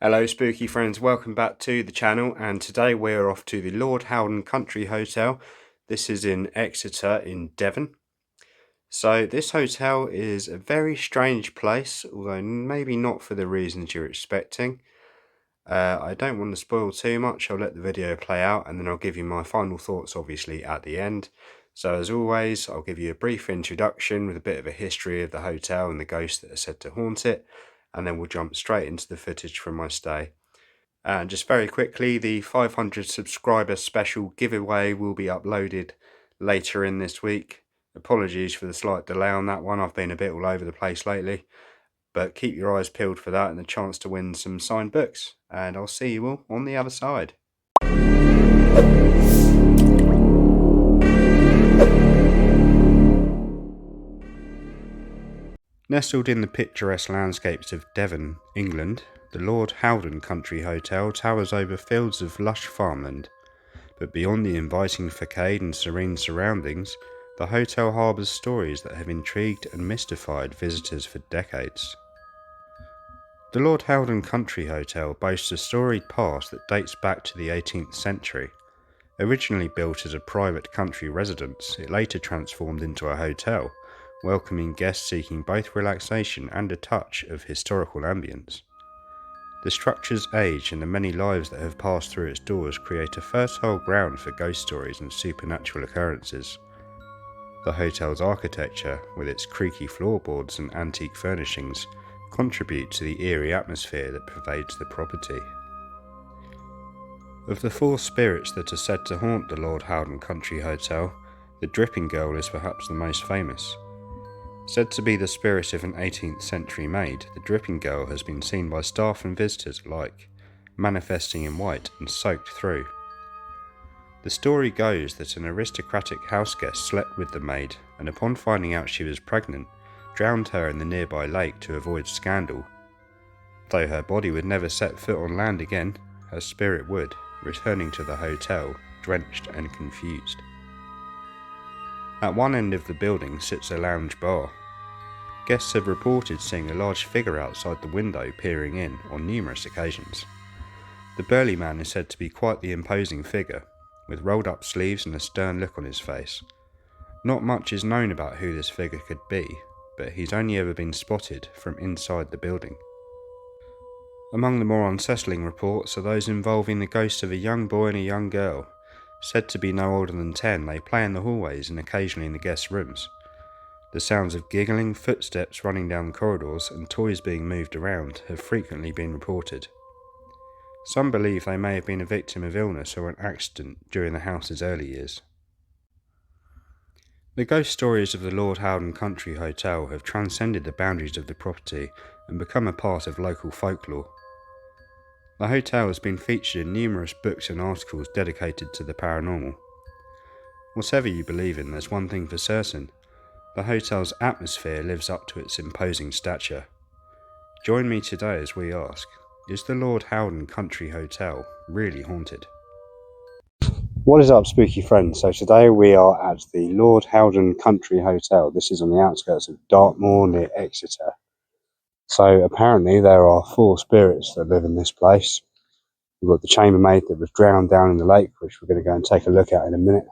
Hello spooky friends, welcome back to the channel, and today we're off to the Lord Haldon Country Hotel. This is in Exeter in Devon. So this hotel is a very strange place, although maybe not for the reasons you're expecting. I don't want to spoil too much. I'll let the video play out and then I'll give you my final thoughts obviously at the end. So as always, I'll give you a brief introduction with a bit of a history of the hotel and the ghosts that are said to haunt it, and then we'll jump straight into the footage from my stay. And just very quickly, the 500 subscriber special giveaway will be uploaded later in this week. Apologies for the slight delay on that one. I've been a bit all over the place lately. But keep your eyes peeled for that and the chance to win some signed books. And I'll see you all on the other side. Nestled in the picturesque landscapes of Devon, England, the Lord Haldon Country Hotel towers over fields of lush farmland. But beyond the inviting facade and serene surroundings, the hotel harbours stories that have intrigued and mystified visitors for decades. The Lord Haldon Country Hotel boasts a storied past that dates back to the 18th century. Originally built as a private country residence, it later transformed into a hotel, welcoming guests seeking both relaxation and a touch of historical ambience. The structure's age and the many lives that have passed through its doors create a fertile ground for ghost stories and supernatural occurrences. The hotel's architecture, with its creaky floorboards and antique furnishings, contribute to the eerie atmosphere that pervades the property. Of the four spirits that are said to haunt the Lord Haldon Country Hotel, the Dripping Girl is perhaps the most famous. Said to be the spirit of an 18th century maid, the Dripping Girl has been seen by staff and visitors alike, manifesting in white and soaked through. The story goes that an aristocratic houseguest slept with the maid and upon finding out she was pregnant, drowned her in the nearby lake to avoid scandal. Though her body would never set foot on land again, her spirit would, returning to the hotel, drenched and confused. At one end of the building sits a lounge bar. Guests have reported seeing a large figure outside the window peering in on numerous occasions. The burly man is said to be quite the imposing figure, with rolled up sleeves and a stern look on his face. Not much is known about who this figure could be, but he's only ever been spotted from inside the building. Among the more unsettling reports are those involving the ghosts of a young boy and a young girl. Said to be no older than 10, they play in the hallways and occasionally in the guest rooms. The sounds of giggling, footsteps running down the corridors, and toys being moved around have frequently been reported. Some believe they may have been a victim of illness or an accident during the house's early years. The ghost stories of the Lord Haldon Country Hotel have transcended the boundaries of the property and become a part of local folklore. The hotel has been featured in numerous books and articles dedicated to the paranormal. Whatever you believe in, there's one thing for certain: the hotel's atmosphere lives up to its imposing stature. Join me today as we ask, is the Lord Haldon Country Hotel really haunted? What is up, spooky friends? So today we are at the Lord Haldon Country Hotel. This is on the outskirts of Dartmoor near Exeter. So apparently there are four spirits that live in this place. We've got the chambermaid that was drowned down in the lake, which we're going to go and take a look at in a minute.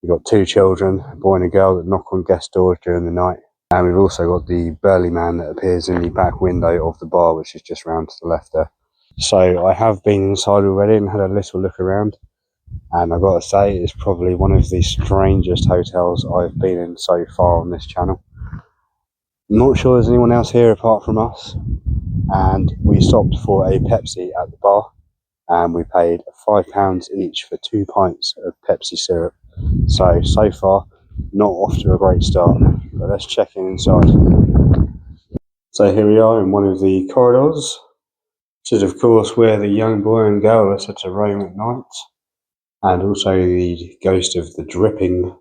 We've got two children, a boy and a girl, that knock on guest doors during the night. And we've also got the burly man that appears in the back window of the bar, which is just round to the left there. So I have been inside already and had a little look around. And I've got to say, it's probably one of the strangest hotels I've been in so far on this channel. I'm not sure there's anyone else here apart from us. And we stopped for a Pepsi at the bar. And we paid £5 each for 2 pints of Pepsi syrup. So far, not off to a great start. But let's check in inside. So here we are in one of the corridors. This is, of course, where the young boy and girl are said to roam at night. And also the ghost of the dripping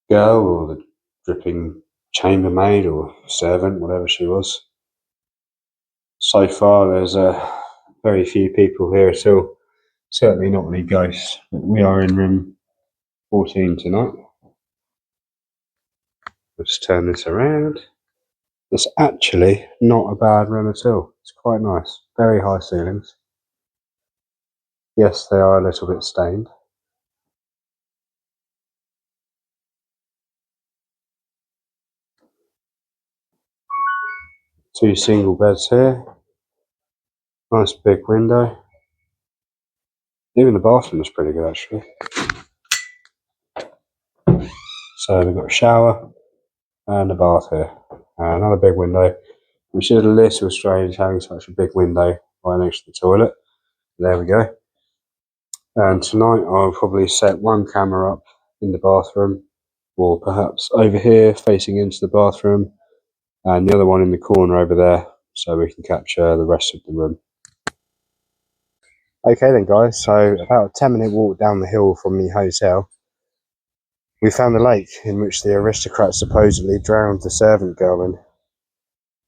girl, or the dripping chambermaid or servant, whatever she was. So far there's very few people here at all. Certainly not any ghosts. But we are in room 14 tonight. Let's turn this around. It's actually not a bad room at all. It's quite nice. Very high ceilings. Yes, they are a little bit stained. Two single beds here. Nice big window. Even the bathroom is pretty good actually. So we've got a shower and a bath here. Another big window, which is a little strange having such a big window right next to the toilet. There we go. And tonight I'll probably set one camera up in the bathroom, or perhaps over here facing into the bathroom, and the other one in the corner over there, so we can capture the rest of the room. Okay then guys, so about a 10-minute walk down the hill from the hotel, we found a lake in which the aristocrat supposedly drowned the servant girl in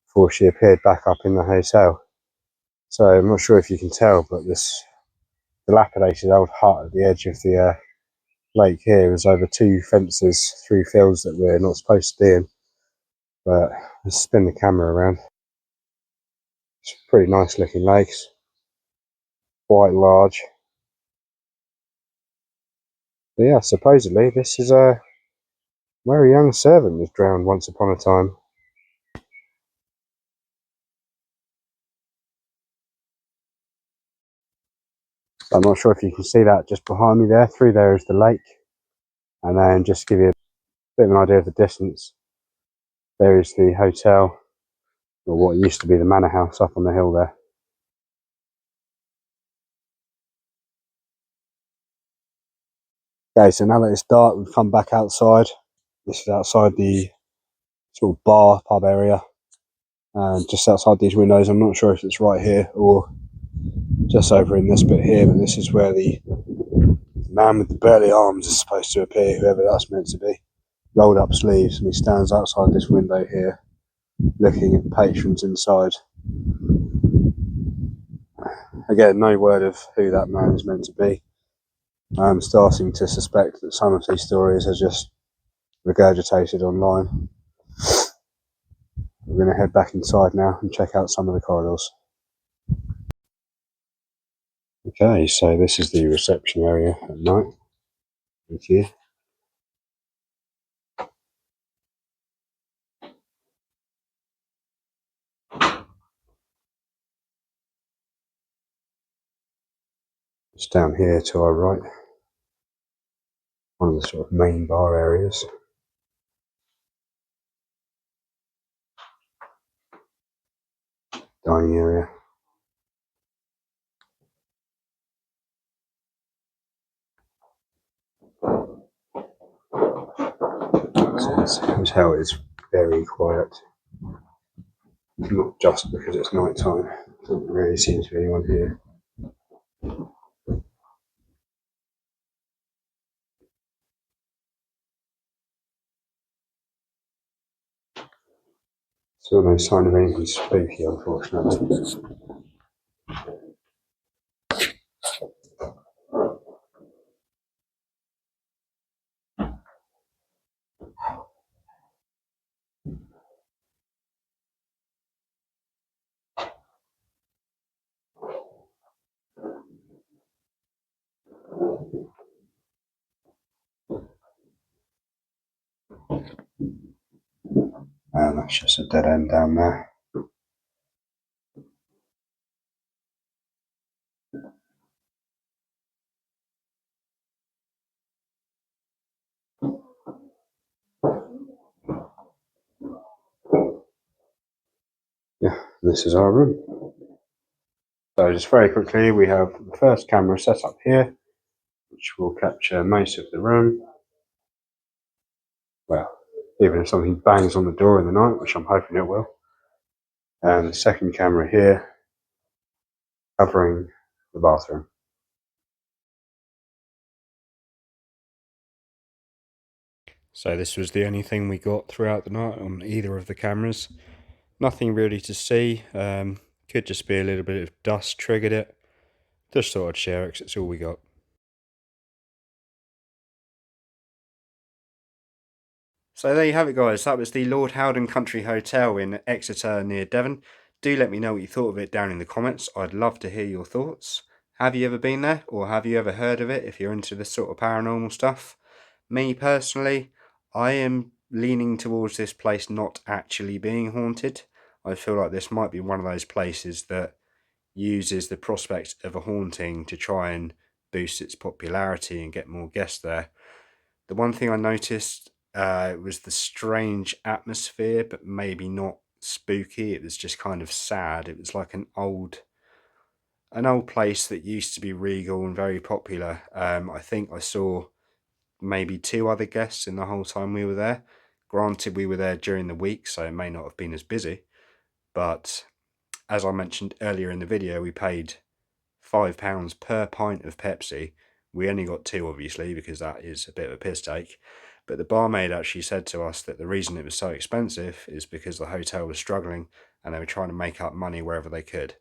before she appeared back up in the hotel. So I'm not sure if you can tell, but this dilapidated old hut at the edge of the lake here is over 2 fences through fields that we're not supposed to be in. But let's spin the camera around. It's pretty nice looking lakes, quite large. But yeah, supposedly this is where a young servant was drowned once upon a time. I'm not sure if you can see that just behind me there. Through there is the lake, and then just to give you a bit of an idea of the distance, there is the hotel, or what used to be the manor house up on the hill there. Okay, so now that it's dark, we've come back outside. This is outside the sort of bar pub area, and just outside these windows, I'm not sure if it's right here or just over in this bit here, but this is where the man with the burly arms is supposed to appear, whoever that's meant to be. Rolled up sleeves, and he stands outside this window here, looking at the patrons inside. Again, no word of who that man is meant to be. I'm starting to suspect that some of these stories are just regurgitated online. We're going to head back inside now and check out some of the corridors. Okay, so this is the reception area at night. Thank you. It's down here to our right, one of the sort of main bar areas. Dining area. This hotel is very quiet. Not just because it's night time. Doesn't really seem to be anyone here. Still no sign of anything spooky, unfortunately. And that's just a dead end down there. Yeah, this is our room. So just very quickly, we have the first camera set up here, which will capture most of the room. Well, even if something bangs on the door in the night, which I'm hoping it will. And the second camera here, covering the bathroom. So this was the only thing we got throughout the night on either of the cameras. Nothing really to see. Could just be a little bit of dust triggered it. Just thought I'd share it because it's all we got. So there you have it guys, that was the Lord Haldon Country Hotel in Exeter near Devon. Do let me know what you thought of it down in the comments. I'd love to hear your thoughts. Have you ever been there, or have you ever heard of it if you're into this sort of paranormal stuff? Me personally, I am leaning towards this place not actually being haunted. I feel like this might be one of those places that uses the prospect of a haunting to try and boost its popularity and get more guests there. The one thing I noticed was the strange atmosphere, but maybe not spooky. It was just kind of sad. It was like an old place that used to be regal and very popular. I think I saw maybe 2 other guests in the whole time we were there. Granted, we were there during the week, so it may not have been as busy, but as I mentioned earlier in the video, we paid £5 per pint of Pepsi. We only got 2, obviously, because that is a bit of a piss take. But the barmaid actually said to us that the reason it was so expensive is because the hotel was struggling and they were trying to make up money wherever they could.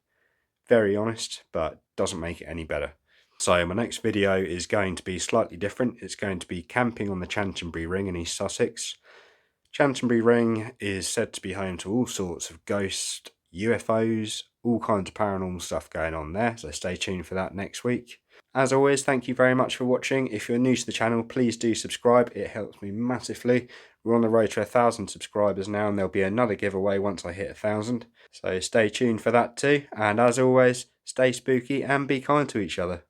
Very honest, but doesn't make it any better. So my next video is going to be slightly different. It's going to be camping on the Chantonbury Ring in East Sussex. Chantonbury Ring is said to be home to all sorts of ghosts, UFOs, all kinds of paranormal stuff going on there, so stay tuned for that next week. As always, thank you very much for watching. If you're new to the channel, please do subscribe. It helps me massively. We're on the road to 1,000 subscribers now, and there'll be another giveaway once I hit 1,000. So stay tuned for that too. And as always, stay spooky and be kind to each other.